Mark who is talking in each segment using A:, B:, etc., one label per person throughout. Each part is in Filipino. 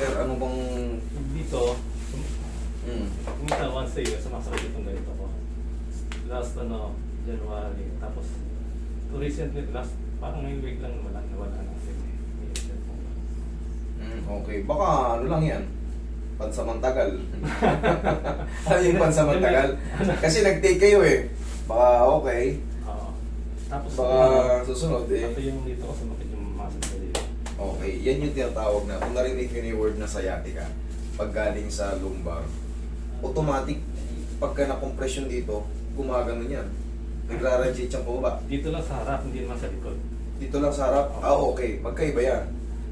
A: Sir, ano bang...
B: Dito,
A: Hmm.
B: minsan once a year, sumasakit itong ganito ko. Last January, tapos recently, last, parang may week lang nawala na kasi may cellphone.
A: Okay. Baka ano lang yan. Pansamantagal. Ano yung pansamantagal? Kasi nag-take kayo eh. Baka okay.
B: Oo. Tapos,
A: Baka susunod eh.
B: pati yung dito ko sumakit yung muscle ko dito.
A: Okay. Yan yung tinatawag na, kung narinig nyo yung word na sciatica, pag galing sa lumbar, automatic, pagka na-compression dito, gumagano yan. Nagra-radiate siyang pababa.
B: Dito lang sa harap, hindi naman sa likod.
A: Dito lang sa harap, okay. Magkaiba yan.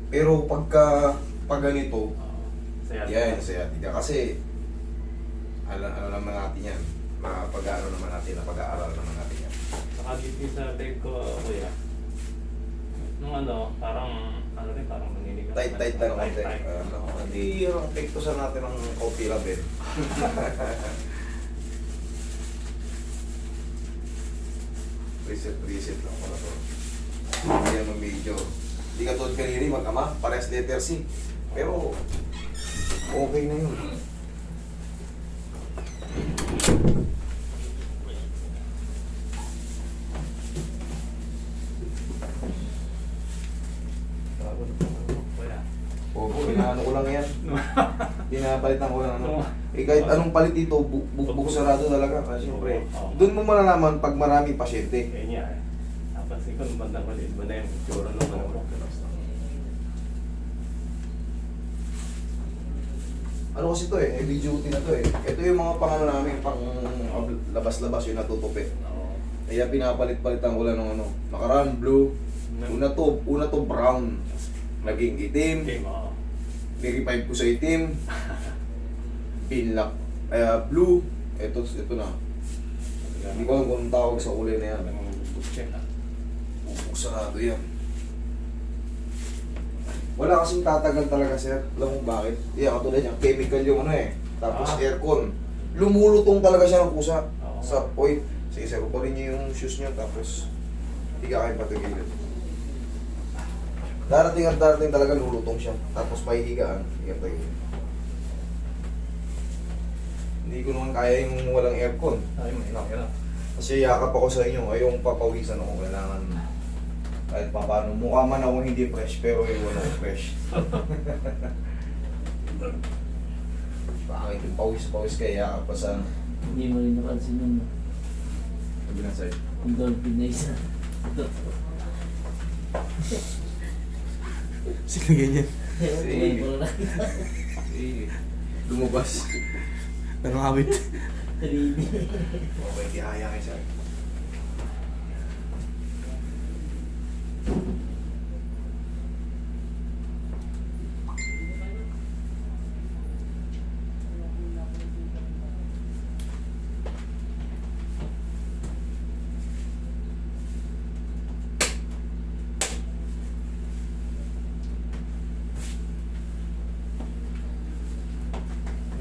A: Pero pag ganito, yan, sciatica. Kasi, ano naman natin yan. Napag-aaralan naman natin yan.
B: Saka dito sa leg ko, kuya. Nung parang naninigas.
A: Tight na konti.
B: Tight.
A: Hindi yung pektusan natin ng coffee label. Reset lang pala to. Hindi yan medyo. Hindi ka tulad kanina, mag-ama, parehas letter C. Pero, okay na yun.
B: Kuya.
A: Opo, inaano ko lang yan. Pinapalitan ko lang ano. Eh kahit anong palit dito, bugbog sarado talaga. Kasi syempre, doon mo malalaman pag maraming pasyente.
B: Kaya niya eh. Napansin ko nung bandang maliit ba na yung tsura nung
A: Ano kasi to eh, heavy duty na to eh. Ito yung mga pangano namin, pang labas-labas yung natutupit. Kaya pinapalit-palitan ko lang ng ano. Nakaraan blue, una to brown. Naging itim,
B: game, oo.
A: nag-revive ko sa itim. Pinlock, blue. Ito na. Hindi ko alam kung anong tawag sa kulay na yan. Bugbog sarado yan. Wala kasing tatagal talaga sir. Alam mo bakit? Yan, katulad niya, chemical yung ano eh. Tapos aircon. Lumulutong talaga siya ng kusa sa point. Sige sir, uparin niyo yung shoes niyo tapos higa kayo patigilid. Darating at darating talaga lulutong siya. Tapos pahihigaan, higa patigilid. Hindi ko naman kaya yung walang aircon.
B: Ay, may na.
A: Kasi yakap ako sa inyo, ayong papawisan ako, kailangan kahit pa paano. Mukha man ako hindi fresh, pero yung wala ako fresh. Bakit yung pawis kaya yakap pa sa
C: Hindi mo rin napansin yun.
A: kabilang side?
C: Yung dolphin na isa.
A: Sige ganyan.
C: Sige.
A: Sige. Lumabas. Pero habit.
C: 3D.
A: Okay, kihaya kayo sir.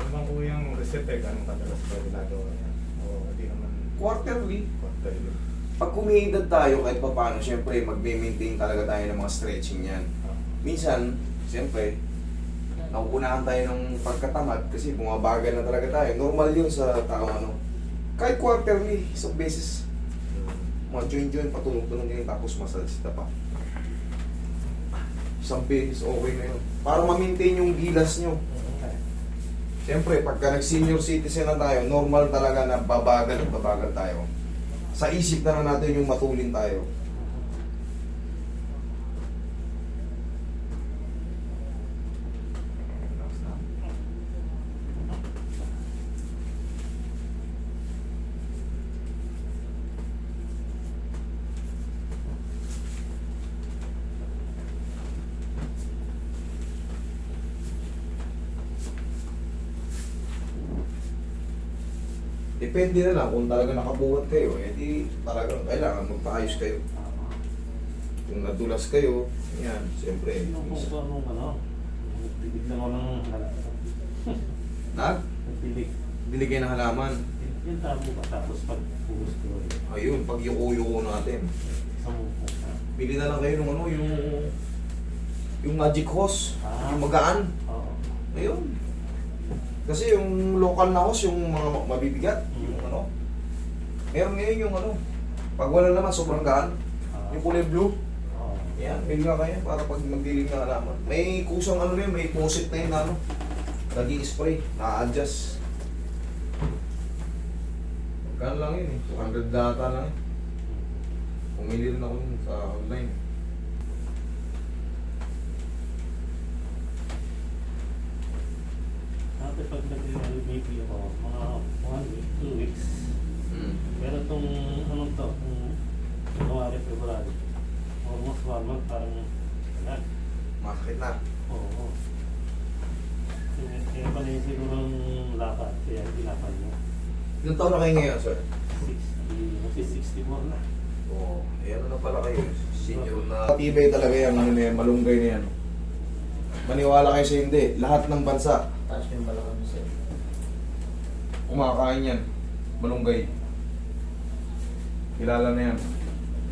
B: Naman ko yung reset eh, ganun kadalas ba ginagawa niya? O hindi naman
A: Quarterly.
B: quarterly.
A: Pag kumiedad tayo kahit pa paano, syempre magme-maintain talaga tayo ng mga stretching yan. Minsan, siyempre, nauunahan tayo ng pagkatamad kasi bumabagal na talaga tayo. Normal yun sa tao ano. Kahit quarterly, isang beses, mga joint-joint, patunog-tunog din tapos massage pa. Isang beses, okay na yun. Para ma-maintain yung gilas nyo. Siyempre, pagka nag-senior citizen na tayo, normal talaga na babagal at babagal tayo. Sa isip na natin yung matulin tayo. Depende na lang kung talaga nakabuhat kayo, eh di talagang kailangan magpaayos kayo. Kung nadulas kayo, yan, siyempre.
B: Nagpilig lang ako ng halaman. Nagpilig.
A: Diligay ng halaman.
B: Yung tabo ba? Tapos pag puhos ko
A: Ayun, pag yuko-yuko natin.
B: sa mukha.
A: Bili na lang kayo ng ano, yung magic hose, yung magaan.
B: Oo.
A: Ayun. Kasi yung local na host, yung mga mabibigat, yung ano. Meron ngayon yung ano, pag wala naman, sobrang gaan. Yung kulay blue.
B: Oo.
A: Yan, bigla kayo para pag magdilim na alaman. May kusang ano rin, may faucet na yun na ano. Nag-i-spray, na-adjust. Magkano lang yun eh, 200 data lang eh. Pumili rin ako yun sa online.
B: Dati pag nag-BP ako, mga 1 week, 2 weeks. Pero itong ano to, January, February, almost 1 month, parang wala.
A: Masakit na.
B: Oo. Kaya pala yung sigurong lakad, kaya hindi lakad mo.
A: Ilang taon na kayo ngayon, sir?
B: 60, kasi 64 na.
A: Oo, ano na pala kayo, senior na. Tibay talaga yan, ano na yan, malunggay na yan. Maniwala kayo sa hindi, lahat ng bansa,
C: Taas yung balakang mo sir.
A: kumakain yan, malunggay. Kilala na yan.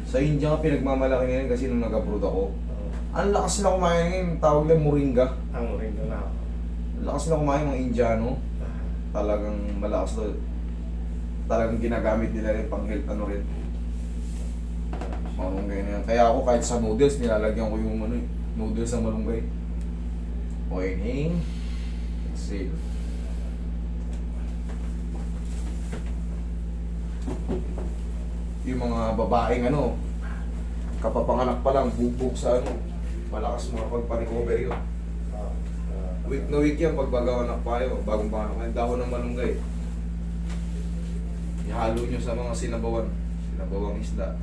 A: Sa India nga pinagmamalaki na yan kasi nung nag-abroad ako. Ang lakas na kumain ngayon, tawag lang moringa.
B: Ang ring doon ako.
A: Ang lakas na kumain mga Indiano. Talagang malakas na. Talagang ginagamit nila rin pang health ano rin. Malunggay na yan. Kaya ako kahit sa noodles, nilalagyan ko yung ano, noodles ng malunggay. O inhale. Exhale. Yung mga babaeng ano, kapapanganak pa lang, bubog sa ano, malakas mga pagpa-recover yun. Week na week yan pag anak pa kayo, bagong panganak. Ang dahon ng malunggay. Ihalo nyo sa mga sinabawang isda.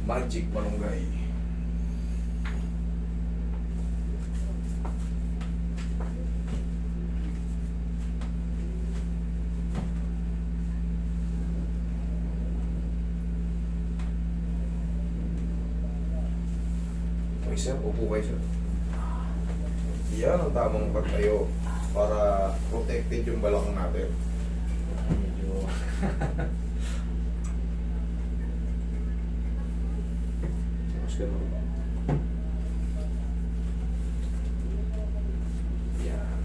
A: Magic malunggay. Okay sir, upo kayo sir. Yan ang tamang pagtayo para protected yung balakang natin.
B: Medyo...
A: Mas ganun. Yan.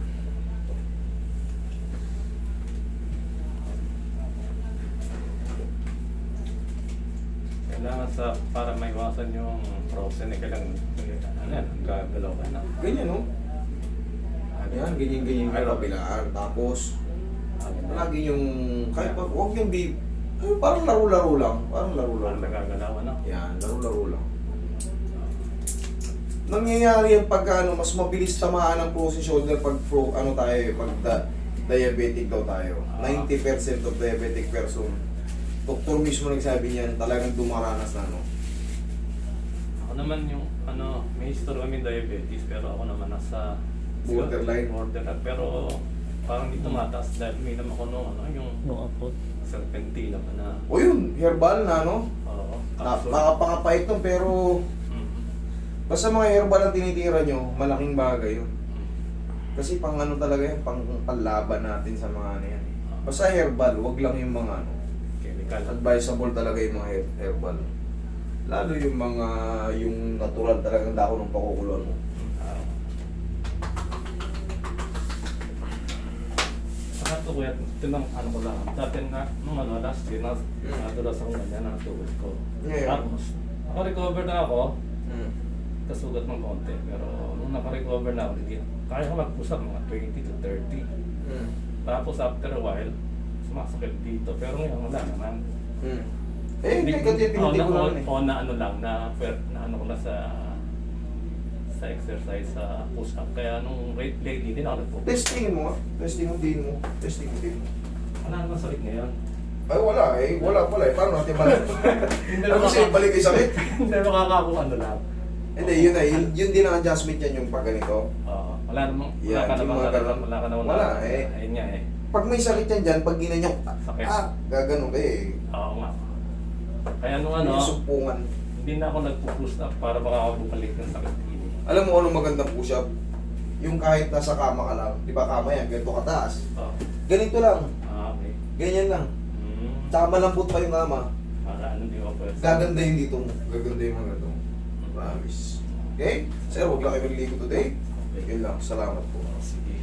B: Kailangan sa, para maiwasan yung frozen, eh, kailangan, ano yan, gagalaw ka na.
A: Ganyan no? Yan, ganyan-ganyan yung kabilaan. Tapos, lagi yung, kahit pa, huwag yung parang laro-laro lang. Parang laro-laro
B: Parang
A: lang.
B: nagagalaw, ano?
A: Yan, laro-laro lang. Nangyayari yan pagka ano, mas mabilis tamaan ng frozen shoulder pag diabetic daw tayo. 90% of diabetic person. Doktor mismo nagsabi niyan, talagang dumaranas na ano.
B: Ako naman yung, ano, may history kami diabetes, pero ako naman nasa...
A: Borderline.
B: Borderline, pero parang di tumataas dahil may naman ako nung, ano, yung
C: Apot.
B: serpentina pa na,
A: O yun, herbal na ano.
B: capsule.
A: Nakapangapait to pero
B: Mm.
A: basta mga herbal ang tinitira nyo, malaking bagay yun. Kasi pang ano talaga yan, pang panlaban natin sa mga ano yan. Basta herbal, wag lang yung mga ano.
B: Chemical.
A: Advisable talaga yung mga herbal. Lalo yung mga, yung natural talagang dahon ng pakukulon mo.
B: Saka ito kuya, tinang ano ko lang, dati nga, nung ano, last year, nadulas ako ganyan, nakatuwid ko.
A: Ngayon?
B: Tapos, naka-recover na ako,
A: Mm.
B: kasugat ng konti, pero nung naka-recover na ako, hindi, kaya ko mag-pusap mga 20 to 30.
A: Mm.
B: Tapos after a while, sumasakit dito, pero ngayon wala naman.
A: Mm. Eh, hindi kasi piniti ko lang eh.
B: O na ano lang, na ano ko na sa exercise, sa push-up. Kaya nung lately, din ako nagpo-push.
A: Testingin mo nga. Testing mo din mo. Testing mo din mo.
B: Wala naman sakit ngayon.
A: Ay wala eh. Wala pala eh. Paano natin balik?
B: Hindi
A: Ano kasi balik yung sakit?
B: Hindi makakakuha ano lang.
A: Hindi, yun na. Yun din ang adjustment yan yung pag ganito.
B: Oo. Wala namang,
A: Yan, yung mga ganun.
B: wala ka naman.
A: Wala eh.
B: Ayun nga eh.
A: Pag may sakit yan dyan, pag ginanyo,
B: Sakit.
A: gaganon kayo eh.
B: Oo nga. Kaya nung ano,
A: Yung sumpungan.
B: hindi na ako nagpo-push up para makakabalik ng sakit dito.
A: Alam mo anong magandang push-up? Yung kahit nasa kama ka lang, di ba kama yan, ganito kataas.
B: Oo.
A: Ganito lang,
B: Ah, okay.
A: ganyan lang.
B: Hmm.
A: Tsaka malambot pa yung kama.
B: Para ano, di ako
A: Gaganda yung dito mo. Gaganda yung mga ito. Promise. Okay? Sir, huwag lang kayo maliligo today. Yun lang. Salamat po.
D: Sige.